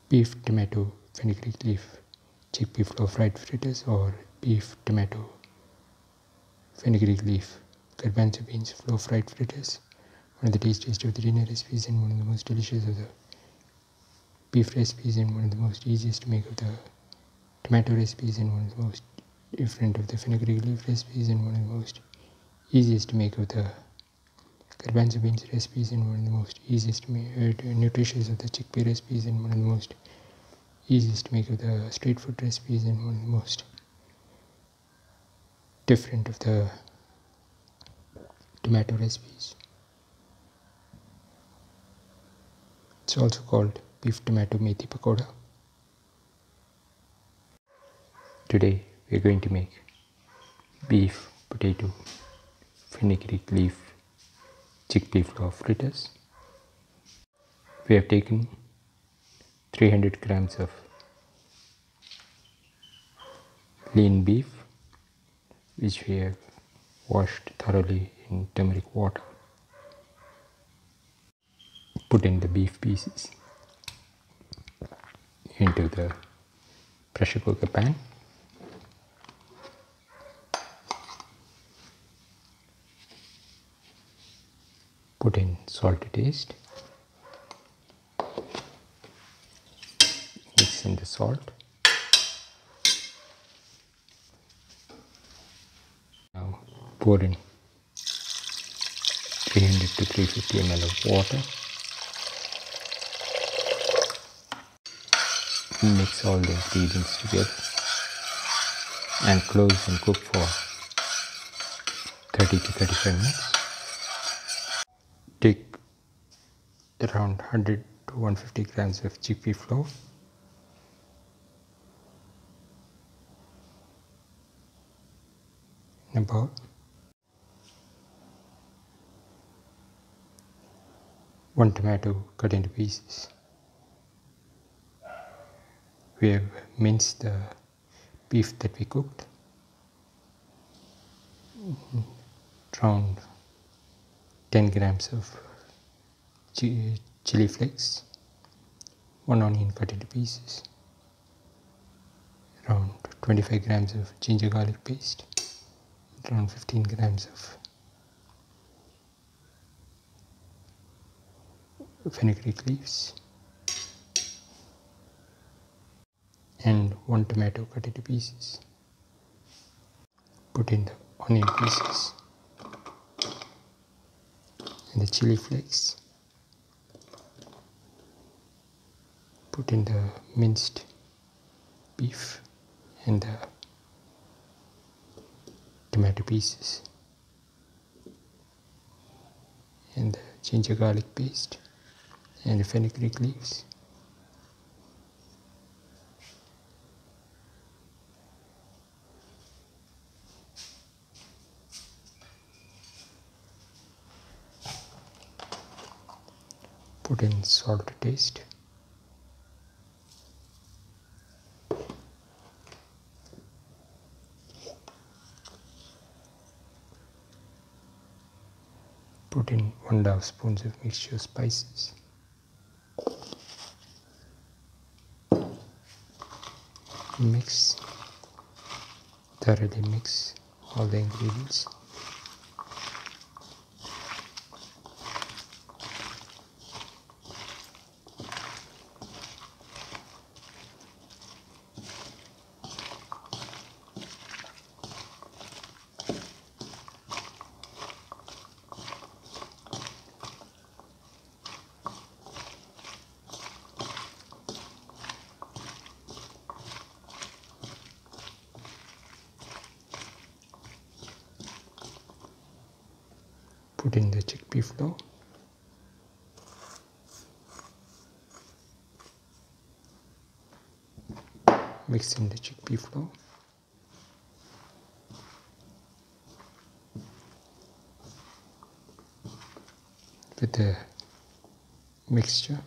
beef tomato fenugreek leaf chickpea flour fried fritters, or beef tomato fenugreek leaf garbanzo beans flour fried fritters. One of the tastiest of the dinner recipes and one of the most delicious of the beef recipes, and one of the most easiest to make of the tomato recipes, and one of the most different of the fenugreek leaf recipes, and one of the most easiest to make of the garbanzo beans recipes, and one of the most easiest nutritious of the chickpea recipes, and one of the most easiest to make of the street food recipes, and one of the most different of the tomato recipes. It's also called beef tomato methi pakoda. Today we are going to make beef potato fenugreek leaf chickpea flour fritters. We have taken 300 grams of lean beef, which we have washed thoroughly in turmeric water. Put in the beef pieces into the pressure cooker pan. Put in salt to taste. Mix in the salt. Now pour in 300 to 350 ml of water. Mix all the ingredients together and close and cook for 30 to 35 minutes. Take around 100 to 150 grams of chickpea flour. In a bowl. One tomato cut into pieces. We have minced the beef that we cooked. Around 10 grams of chili flakes. One onion cut into pieces. Around 25 grams of ginger garlic paste. Around 15 grams of fenugreek leaves. And one tomato cut into pieces. Put in the onion pieces and the chili flakes. Put in the minced beef and the tomato pieces and the ginger garlic paste and the fenugreek leaves. Put in salt to taste. Put in 1.5 spoons of mixture spices. Mix, thoroughly mix all the ingredients. Put in the chickpea flour. Mix in the chickpea flour. With the mixture.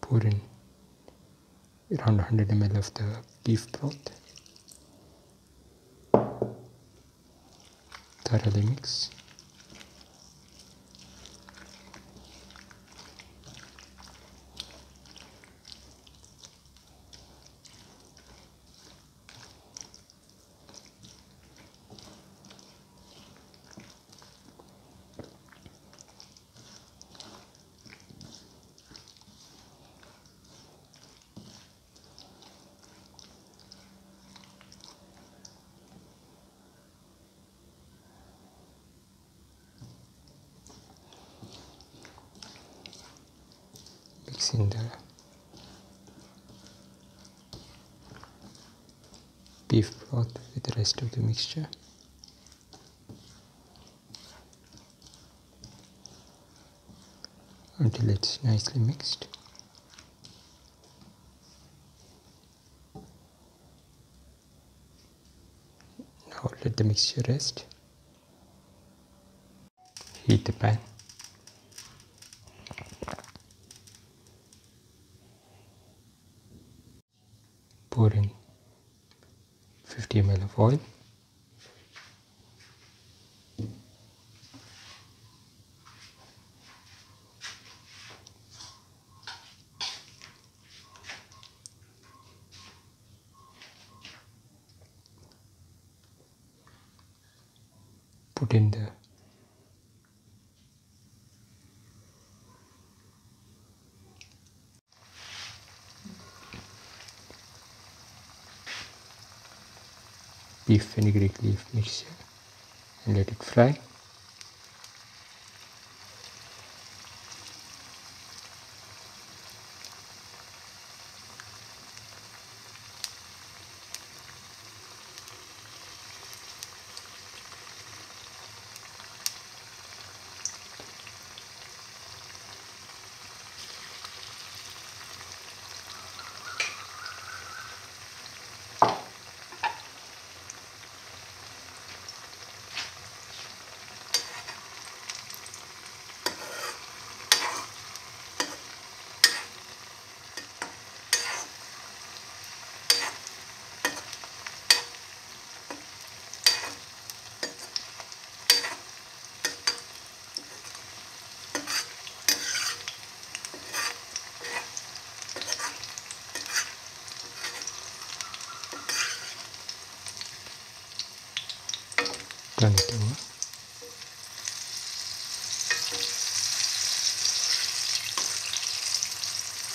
Pour in around 100 ml of the beef broth. Thoroughly mix. in the beef broth with the rest of the mixture. Until it's nicely mixed. Now let the mixture rest. Heat the pan. Pour in 50 ml of oil. Put in the beef fenugreek leaf mixture and let it fry. Turn it over.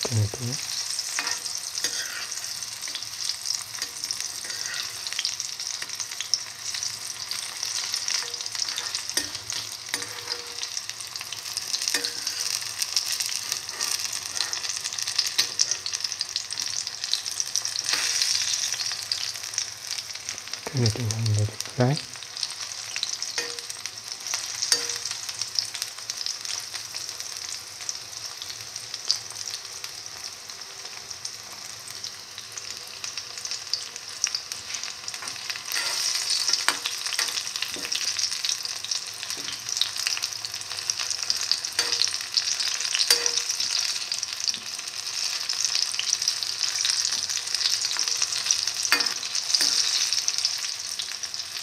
Turn it over. Turn it over and let it fry.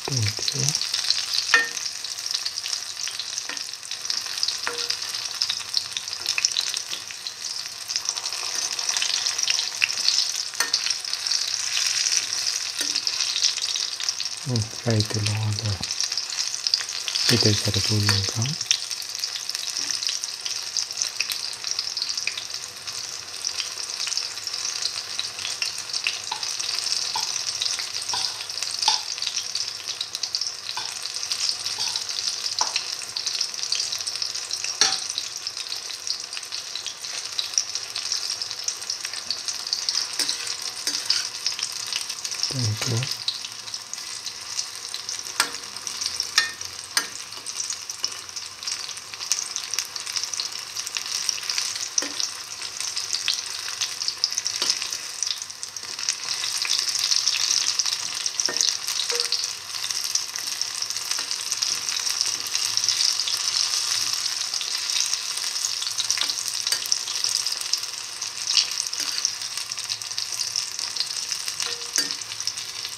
Turn it over. And fry till all the fritters are golden brown. Turn it over.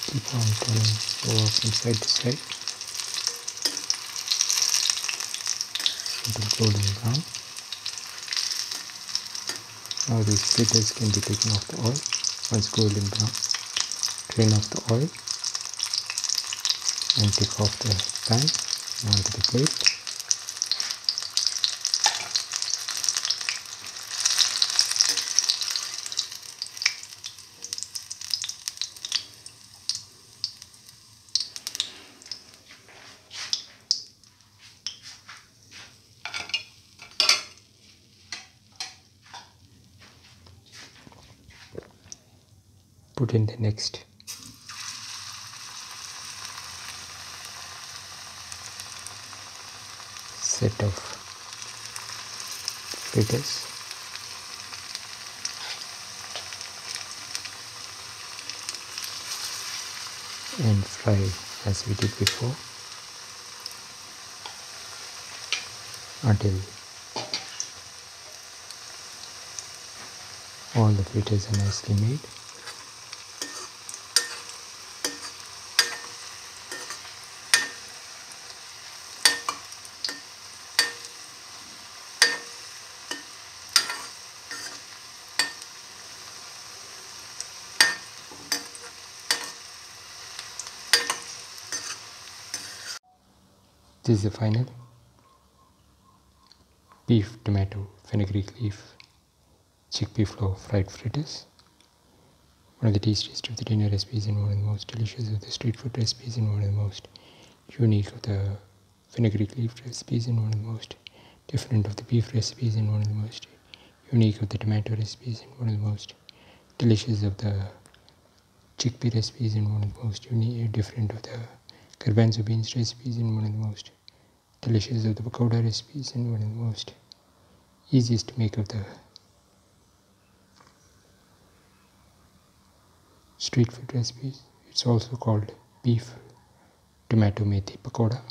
Keep on turning over from side to side until golden brown. Now these fritters can be taken off the oil. Once golden brown, drain off the oil and take off the pan onto the plate. put in the next set of fritters. And fry as we did before until all the fritters are nicely made. This is the final beef, tomato, fenugreek leaf, chickpea flour fried fritters. One of the tastiest of the dinner recipes and one of the most delicious of the street food recipes and one of the most unique of the fenugreek leaf recipes and one of the most different of the beef recipes and one of the most unique of the tomato recipes and one of the most delicious of the chickpea recipes and one of the most unique different of the Garbanzo Beans Recipes and one of the most delicious of the Pakoda recipes and one of the most easiest to make of the street food recipes. It's also called beef tomato methi pakoda.